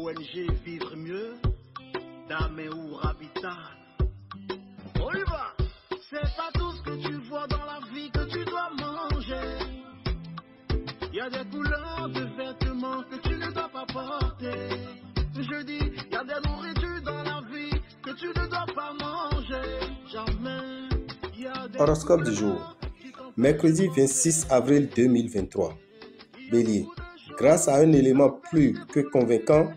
ONG Vivre Mieux, Dame ou Habitat. On y va. C'est pas tout ce que tu vois dans la vie que tu dois manger. Il y a des couleurs de vêtements que tu ne dois pas porter. Je dis, il y a des nourritures dans la vie que tu ne dois pas manger. Jamais. Horoscope du jour. Mercredi 26 avril 2023. Bélier. Grâce à un élément plus que convaincant,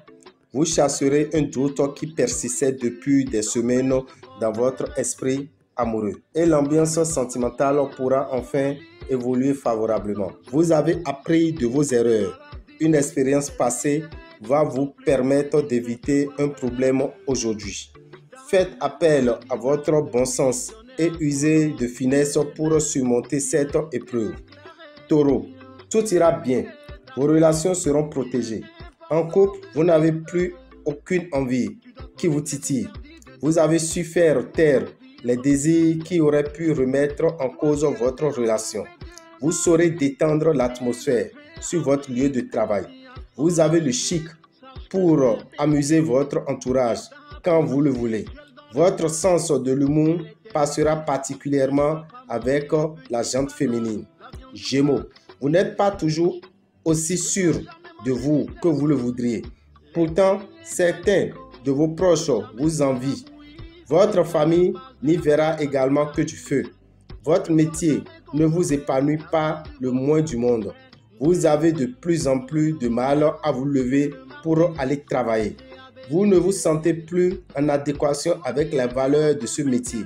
vous chasserez un doute qui persistait depuis des semaines dans votre esprit amoureux. Et l'ambiance sentimentale pourra enfin évoluer favorablement. Vous avez appris de vos erreurs. Une expérience passée va vous permettre d'éviter un problème aujourd'hui. Faites appel à votre bon sens et usez de finesse pour surmonter cette épreuve. Taureau, tout ira bien. Vos relations seront protégées. En couple, vous n'avez plus aucune envie qui vous titille. Vous avez su faire taire les désirs qui auraient pu remettre en cause votre relation. Vous saurez détendre l'atmosphère sur votre lieu de travail. Vous avez le chic pour amuser votre entourage quand vous le voulez. Votre sens de l'humour passera particulièrement avec la gente féminine. Gémeaux, vous n'êtes pas toujours aussi sûr de vous que vous le voudriez. Pourtant, certains de vos proches vous envient. Votre famille n'y verra également que du feu. Votre métier ne vous épanouit pas le moins du monde. Vous avez de plus en plus de mal à vous lever pour aller travailler. Vous ne vous sentez plus en adéquation avec les valeurs de ce métier.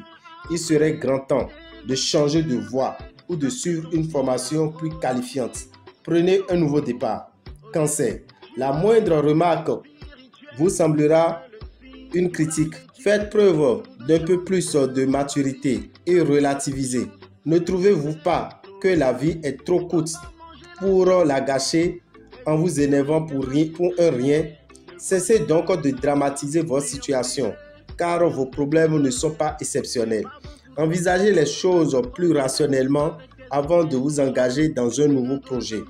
Il serait grand temps de changer de voie ou de suivre une formation plus qualifiante. Prenez un nouveau départ. Cancer. La moindre remarque vous semblera une critique. Faites preuve d'un peu plus de maturité et relativisez. Ne trouvez-vous pas que la vie est trop courte pour la gâcher en vous énervant pour un rien? Cessez donc de dramatiser votre situation, car vos problèmes ne sont pas exceptionnels. Envisagez les choses plus rationnellement avant de vous engager dans un nouveau projet.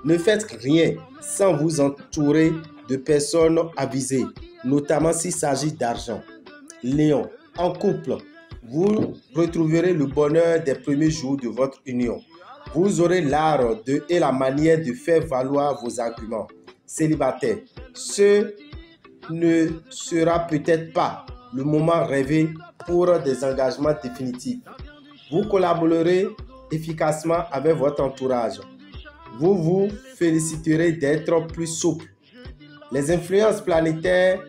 Ne faites rien sans vous entourer de personnes avisées, notamment s'il s'agit d'argent. Lion, en couple, vous retrouverez le bonheur des premiers jours de votre union. Vous aurez l'art et la manière de faire valoir vos arguments. Célibataire, ce ne sera peut-être pas le moment rêvé pour des engagements définitifs. Vous collaborerez efficacement avec votre entourage. Vous vous féliciterez d'être plus souple. Les influences planétaires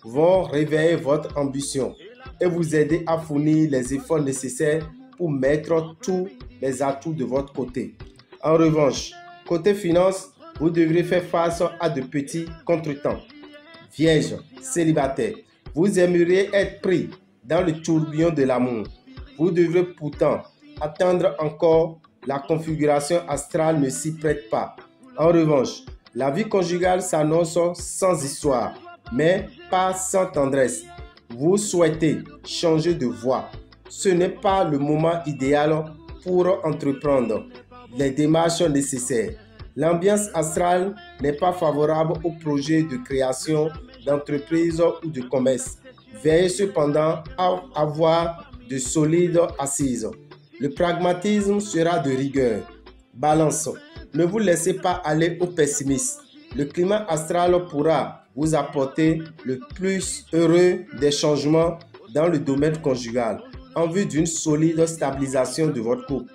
vont réveiller votre ambition et vous aider à fournir les efforts nécessaires pour mettre tous les atouts de votre côté. En revanche, côté finance, vous devrez faire face à de petits contretemps. Vierge, célibataire, vous aimeriez être pris dans le tourbillon de l'amour. Vous devrez pourtant attendre encore. La configuration astrale ne s'y prête pas. En revanche, la vie conjugale s'annonce sans histoire, mais pas sans tendresse. Vous souhaitez changer de voie. Ce n'est pas le moment idéal pour entreprendre les démarches nécessaires. L'ambiance astrale n'est pas favorable au projet de création d'entreprise ou de commerce. Veillez cependant à avoir de solides assises. Le pragmatisme sera de rigueur. Balance, ne vous laissez pas aller au pessimisme. Le climat astral pourra vous apporter le plus heureux des changements dans le domaine conjugal en vue d'une solide stabilisation de votre couple.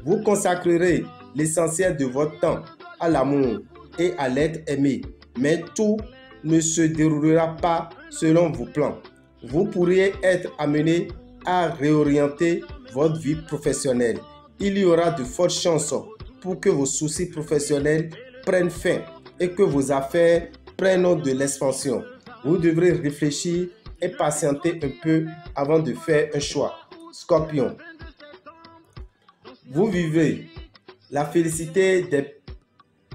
Vous consacrerez l'essentiel de votre temps à l'amour et à l'être aimé, mais tout ne se déroulera pas selon vos plans. Vous pourriez être amené à réorienter votre vie professionnelle. Il y aura de fortes chances pour que vos soucis professionnels prennent fin et que vos affaires prennent de l'expansion. Vous devrez réfléchir et patienter un peu avant de faire un choix. Scorpion, vous vivez la félicité des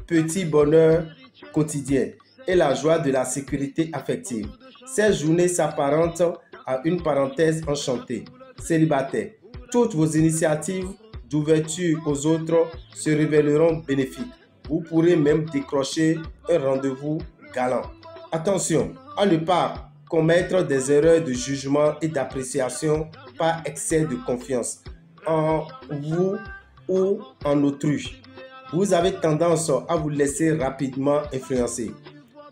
petits bonheurs quotidiens et la joie de la sécurité affective. Cette journée s'apparente à une parenthèse enchantée. Célibataire, toutes vos initiatives d'ouverture aux autres se révéleront bénéfiques. Vous pourrez même décrocher un rendez-vous galant. Attention à ne pas commettre des erreurs de jugement et d'appréciation par excès de confiance en vous ou en autrui. Vous avez tendance à vous laisser rapidement influencer.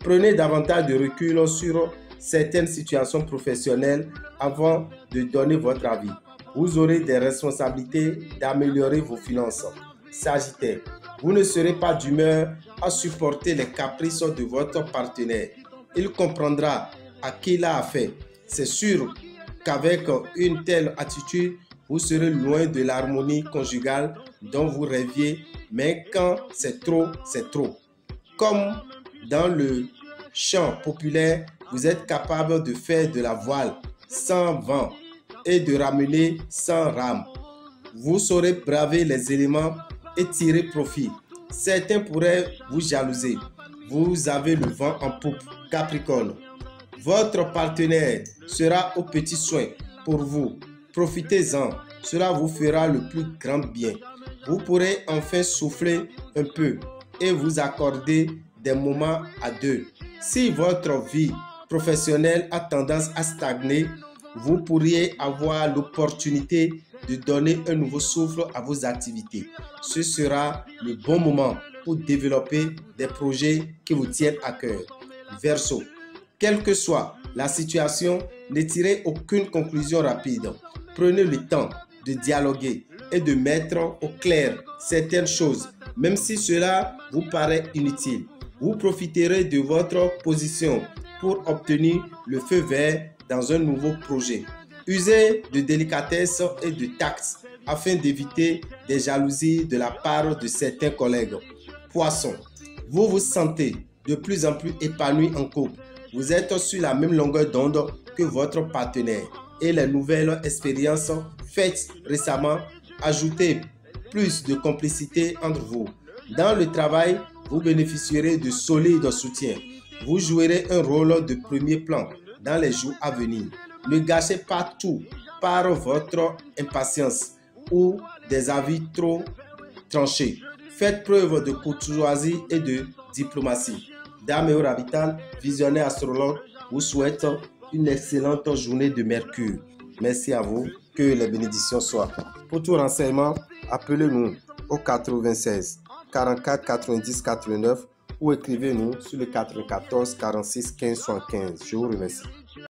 Prenez davantage de recul sur certaines situations professionnelles avant de donner votre avis. Vous aurez des responsabilités d'améliorer vos finances. Sagittaire, vous ne serez pas d'humeur à supporter les caprices de votre partenaire. Il comprendra à qui il a affaire. C'est sûr qu'avec une telle attitude, vous serez loin de l'harmonie conjugale dont vous rêviez, mais quand c'est trop, c'est trop. Comme dans le chant populaire, vous êtes capable de faire de la voile sans vent et de ramener sans rame. Vous saurez braver les éléments et tirer profit. Certains pourraient vous jalouser. Vous avez le vent en poupe, Capricorne. Votre partenaire sera au petit soin pour vous. Profitez-en, cela vous fera le plus grand bien. Vous pourrez enfin souffler un peu et vous accorder des moments à deux. Si votre vie professionnelle a tendance à stagner, vous pourriez avoir l'opportunité de donner un nouveau souffle à vos activités. Ce sera le bon moment pour développer des projets qui vous tiennent à cœur. Verseau, quelle que soit la situation, ne tirez aucune conclusion rapide. Prenez le temps de dialoguer et de mettre au clair certaines choses, même si cela vous paraît inutile. Vous profiterez de votre position pour obtenir le feu vert dans un nouveau projet. Usez de délicatesse et de tact afin d'éviter des jalousies de la part de certains collègues. Poisson, vous vous sentez de plus en plus épanoui en couple. Vous êtes sur la même longueur d'onde que votre partenaire et les nouvelles expériences faites récemment ajoutez plus de complicité entre vous. Dans le travail, vous bénéficierez de solides soutiens. Vous jouerez un rôle de premier plan dans les jours à venir. Ne gâchez pas tout par votre impatience ou des avis trop tranchés. Faites preuve de courtoisie et de diplomatie. Dame et Orbital, visionnaire astrologue, vous souhaite une excellente journée de Mercure. Merci à vous, que les bénédictions soient. Pour tout renseignement, appelez-nous au 96 44 90 89 ou écrivez-nous sur le 94 46 15 75. Je vous remercie.